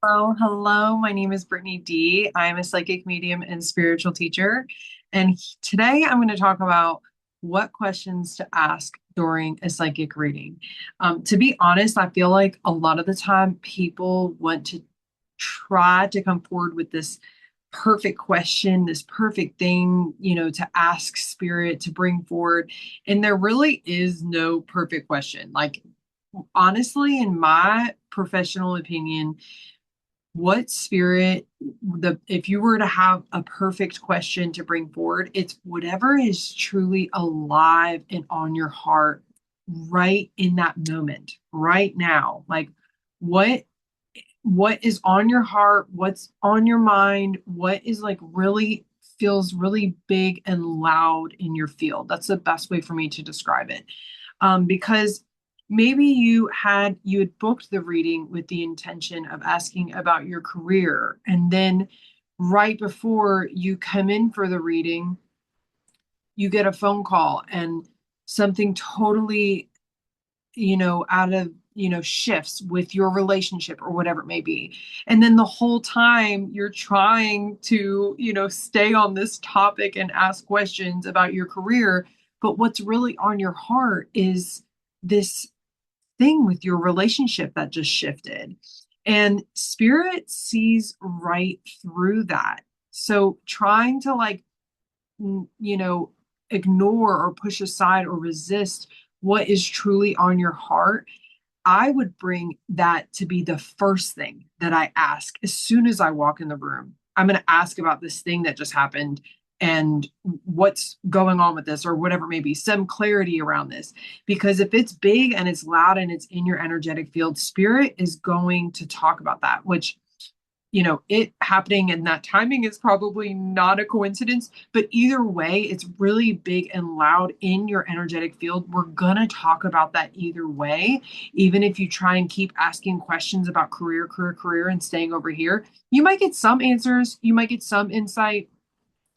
Hello. My name is Brittany D. I'm a psychic medium and spiritual teacher. And today I'm going to talk about what questions to ask during a psychic reading. To be honest, I feel like a lot of the time people want to try to come forward with this perfect question, this perfect thing, to ask spirit to bring forward. And there really is no perfect question. Like, honestly, in my professional opinion, what spirit the if you were to have a perfect question to bring forward, it's whatever is truly alive and on your heart right in that moment, right now. Like, what what is on your heart, what's on your mind, what is like really feels really big and loud in your field. That's the best way for me to describe it. Because maybe you had booked the reading with the intention of asking about your career, and then right before you come in for the reading, you get a phone call and something totally, out of, shifts with your relationship or whatever it may be. And then the whole time you're trying to, stay on this topic and ask questions about your career. But what's really on your heart is this thing with your relationship that just shifted. And spirit sees right through that. So trying to like, you know, ignore or push aside or resist what is truly on your heart, I would bring that to be the first thing that I ask as soon as I walk in the room. I'm going to ask about this thing that just happened and what's going on with this or whatever it may be, some clarity around this. Because if it's big and it's loud and it's in your energetic field, spirit is going to talk about that, which, it happening in that timing is probably not a coincidence, but either way, it's really big and loud in your energetic field. We're going to talk about that either way. Even if you try and keep asking questions about career, and staying over here, you might get some answers, you might get some insight,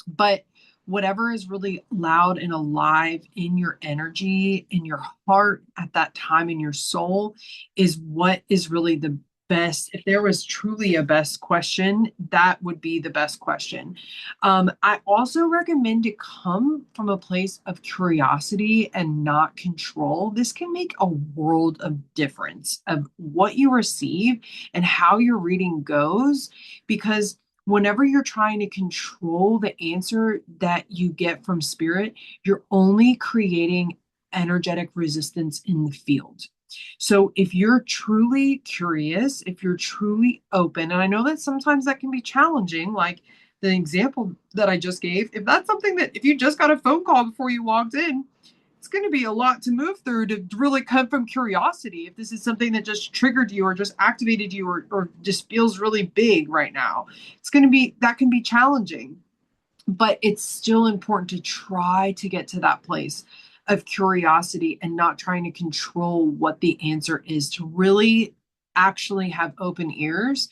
but whatever is really loud and alive in your energy, in your heart at that time, in your soul, is what is really the best. If there was truly a best question, that would be the best question. I also recommend to come from a place of curiosity and not control. This can make a world of difference of what you receive and how your reading goes, because whenever you're trying to control the answer that you get from spirit, you're only creating energetic resistance in the field. So if you're truly curious, if you're truly open, and I know that sometimes that can be challenging, like the example that I just gave, if that's something that if you just got a phone call before you walked in, it's going to be a lot to move through to really come from curiosity. If this is something that just triggered you or just activated you or just feels really big right now, that can be challenging. But it's still important to try to get to that place of curiosity and not trying to control what the answer is, to really actually have open ears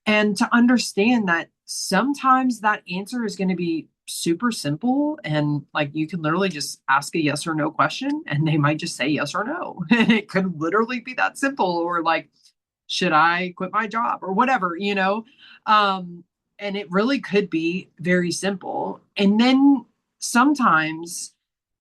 and to understand that sometimes that answer is going to be super simple, and like you can literally just ask a yes or no question and they might just say yes or no. And it could literally be that simple, or like, should I quit my job or whatever. um and it really could be very simple. And then sometimes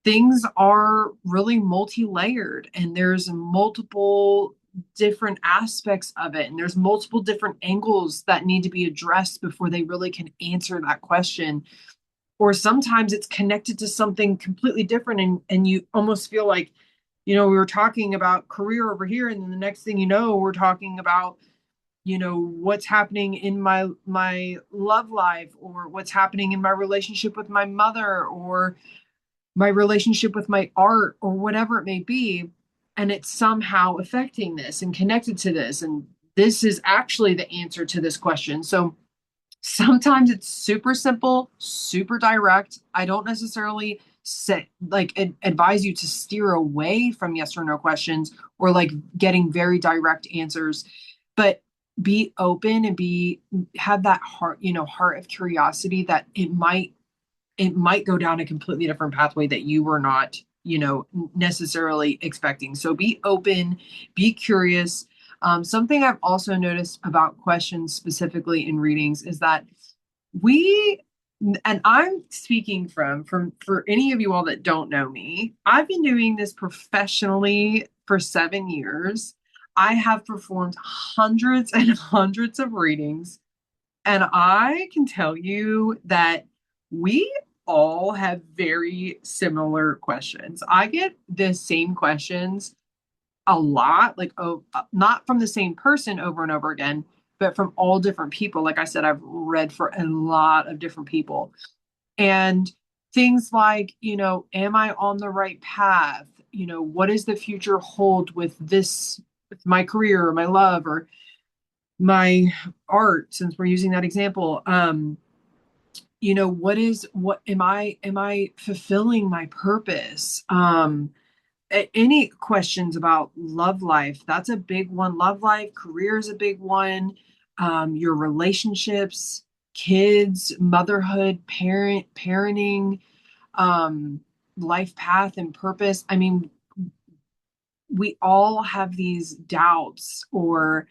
things are really multi-layered and there's multiple different aspects of it, and there's multiple different angles that need to be addressed before they really can answer that question. Or sometimes it's connected to something completely different, and you almost feel like, we were talking about career over here, and then the next thing you know, we're talking about, what's happening in my love life, or what's happening in my relationship with my mother, or my relationship with my art, or whatever it may be. And it's somehow affecting this and connected to this. And this is actually the answer to this question. So sometimes it's super simple, super direct. I don't necessarily advise you to steer away from yes or no questions or like getting very direct answers, but be open and have that heart of curiosity that it might go down a completely different pathway that you were not, necessarily expecting. So be open, be curious. Something I've also noticed about questions specifically in readings is that we, and I'm speaking from for any of you all that don't know me, I've been doing this professionally for 7 years. I have performed hundreds and hundreds of readings, and I can tell you that we all have very similar questions. I get the same questions a lot, like, oh, not from the same person over and over again, but from all different people. Like I said, I've read for a lot of different people. And things like, am I on the right path? What does the future hold with this, with my career or my love or my art, since we're using that example? What am I fulfilling my purpose? Any questions about love life? That's a big one. Love life, career is a big one. Your relationships, kids, motherhood, parenting, um, life path and purpose. I mean, we all have these doubts or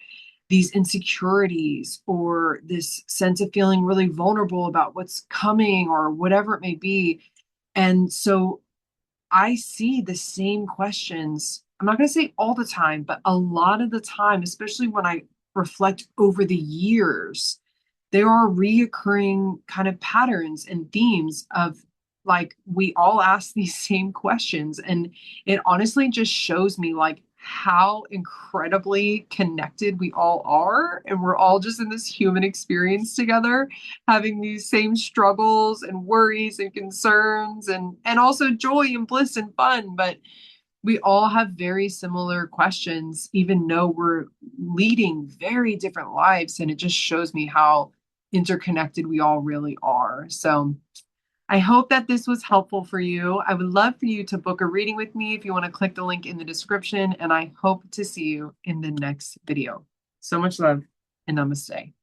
these insecurities or this sense of feeling really vulnerable about what's coming or whatever it may be. And so I see the same questions. I'm not going to say all the time, but a lot of the time, especially when I reflect over the years, there are reoccurring kind of patterns and themes of, like, we all ask these same questions. And it honestly just shows me like how incredibly connected we all are. And we're all just in this human experience together, having these same struggles and worries and concerns and also joy and bliss and fun. But we all have very similar questions, even though we're leading very different lives. And it just shows me how interconnected we all really are. So I hope that this was helpful for you. I would love for you to book a reading with me if you want to click the link in the description. And I hope to see you in the next video. So much love and namaste.